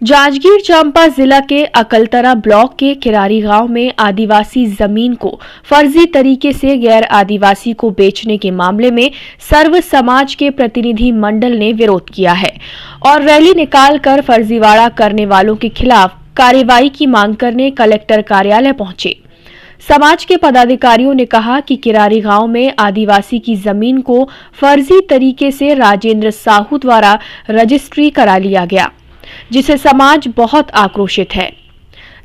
जांजगीर चांपा जिला के अकलतरा ब्लॉक के किरारी गांव में आदिवासी जमीन को फर्जी तरीके से गैर आदिवासी को बेचने के मामले में सर्व समाज के प्रतिनिधि मंडल ने विरोध किया है और रैली निकालकर फर्जीवाड़ा करने वालों के खिलाफ कार्रवाई की मांग करने कलेक्टर कार्यालय पहुंचे। समाज के पदाधिकारियों ने कहा कि किरारी गांव में आदिवासी की जमीन को फर्जी तरीके से राजेंद्र साहू द्वारा रजिस्ट्री करा लिया गया, जिसे समाज बहुत आक्रोशित है।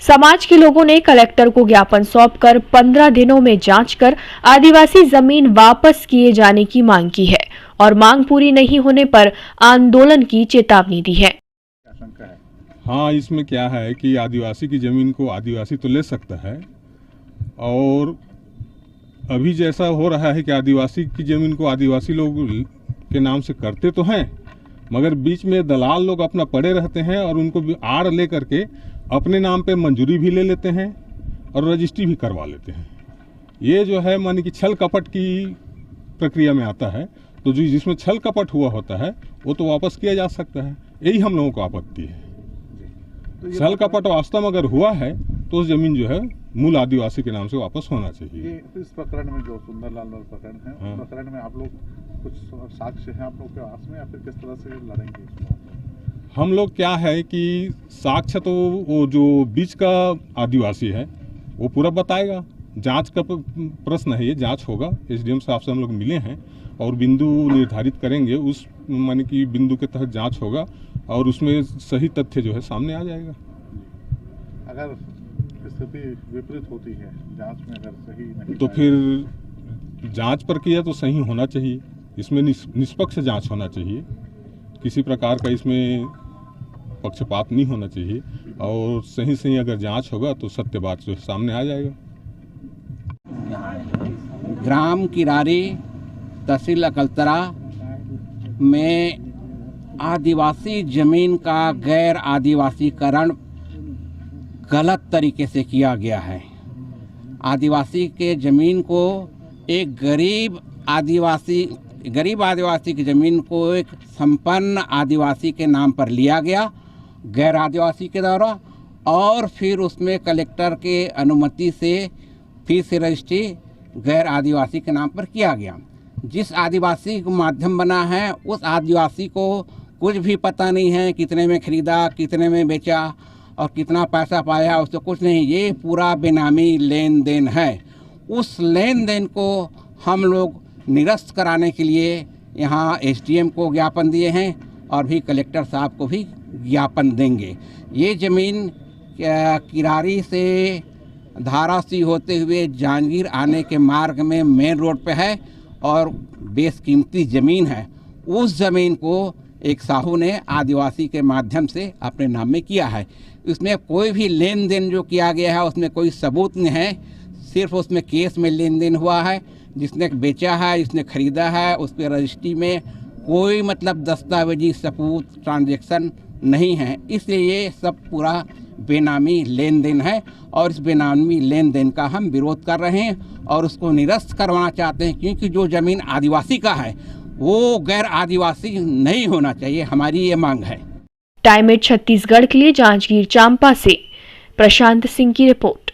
समाज के लोगों ने कलेक्टर को ज्ञापन सौंपकर 15 दिनों में जांच कर आदिवासी जमीन वापस किए जाने की मांग की है और मांग पूरी नहीं होने पर आंदोलन की चेतावनी दी है। हाँ, इसमें क्या है कि आदिवासी की जमीन को आदिवासी तो ले सकता है और अभी जैसा हो रहा है कि आदिवासी की जमीन को आदिवासी लोग के नाम से करते तो हैं, मगर बीच में दलाल लोग अपना पड़े रहते हैं और उनको भी आड़ ले करके अपने नाम पे मंजूरी भी ले लेते हैं और रजिस्ट्री भी करवा लेते हैं। ये जो है माने कि छल कपट की प्रक्रिया में आता है, तो जो जिसमें छल कपट हुआ होता है वो तो वापस किया जा सकता है। यही हम लोगों को आपत्ति है। तो छल कपट वास्तव में अगर हुआ है तो उस जमीन जो है मूल आदिवासी के नाम से वापस होना चाहिए। इस प्रकरण में जो सुंदरलाल प्रकरण है, हाँ। उस प्रकरण में आप लोग कुछ साक्ष्य हैं आप लोग के पास में या फिर किस तरह से लड़ेंगे? हम लोग क्या है कि साक्ष्य तो वो जो बीच का आदिवासी है वो पूरा बताएगा। जांच का प्रश्न है, ये जांच होगा। एसडीएम साहब से हम लोग मिले हैं और बिंदु निर्धारित करेंगे, उस माने कि बिंदु के तहत जांच होगा और उसमें सही तथ्य जो है सामने आ जाएगा। अगर स्थिति विपरीत होती है जांच में, अगर सही नहीं तो फिर जांच प्रक्रिया तो सही होना चाहिए। इसमें निष्पक्ष जांच होना चाहिए, किसी प्रकार का इसमें पक्षपात नहीं होना चाहिए और सही सही अगर जांच होगा तो सत्य बात जो सामने आ जाएगा। ग्राम किरारी तहसील अकलतरा में आदिवासी जमीन का गैर आदिवासीकरण गलत तरीके से किया गया है। आदिवासी के ज़मीन को एक गरीब आदिवासी की ज़मीन को एक संपन्न आदिवासी के नाम पर लिया गया गैर आदिवासी के द्वारा, और फिर उसमें कलेक्टर के अनुमति से फिर से रजिस्ट्री गैर आदिवासी के नाम पर किया गया। जिस आदिवासी को माध्यम बना है उस आदिवासी को कुछ भी पता नहीं है कितने में खरीदा, कितने में बेचा और कितना पैसा पाया, उससे कुछ नहीं। ये पूरा बेनामी लेन देन है। उस लेन देन को हम लोग निरस्त कराने के लिए यहाँ एसडीएम को ज्ञापन दिए हैं और भी कलेक्टर साहब को भी ज्ञापन देंगे। ये ज़मीन किरारी से धारासी होते हुए जांजगीर आने के मार्ग में मेन रोड पे है और बेशकीमती ज़मीन है। उस ज़मीन को एक साहू ने आदिवासी के माध्यम से अपने नाम में किया है। उसमें कोई भी लेन देन जो किया गया है उसमें कोई सबूत नहीं है, सिर्फ उसमें केस में लेन देन हुआ है। जिसने बेचा है, जिसने खरीदा है, उस पर रजिस्ट्री में कोई मतलब दस्तावेजी सबूत ट्रांजैक्शन नहीं है। इसलिए ये सब पूरा बेनामी लेन देन है और इस बेनामी लेन देन का हम विरोध कर रहे हैं और उसको निरस्त करवाना चाहते हैं, क्योंकि जो ज़मीन आदिवासी का है वो गैर आदिवासी नहीं होना चाहिए। हमारी ये मांग है। टाइम 8 छत्तीसगढ़ के लिए जांजगीर चांपा से प्रशांत सिंह की रिपोर्ट।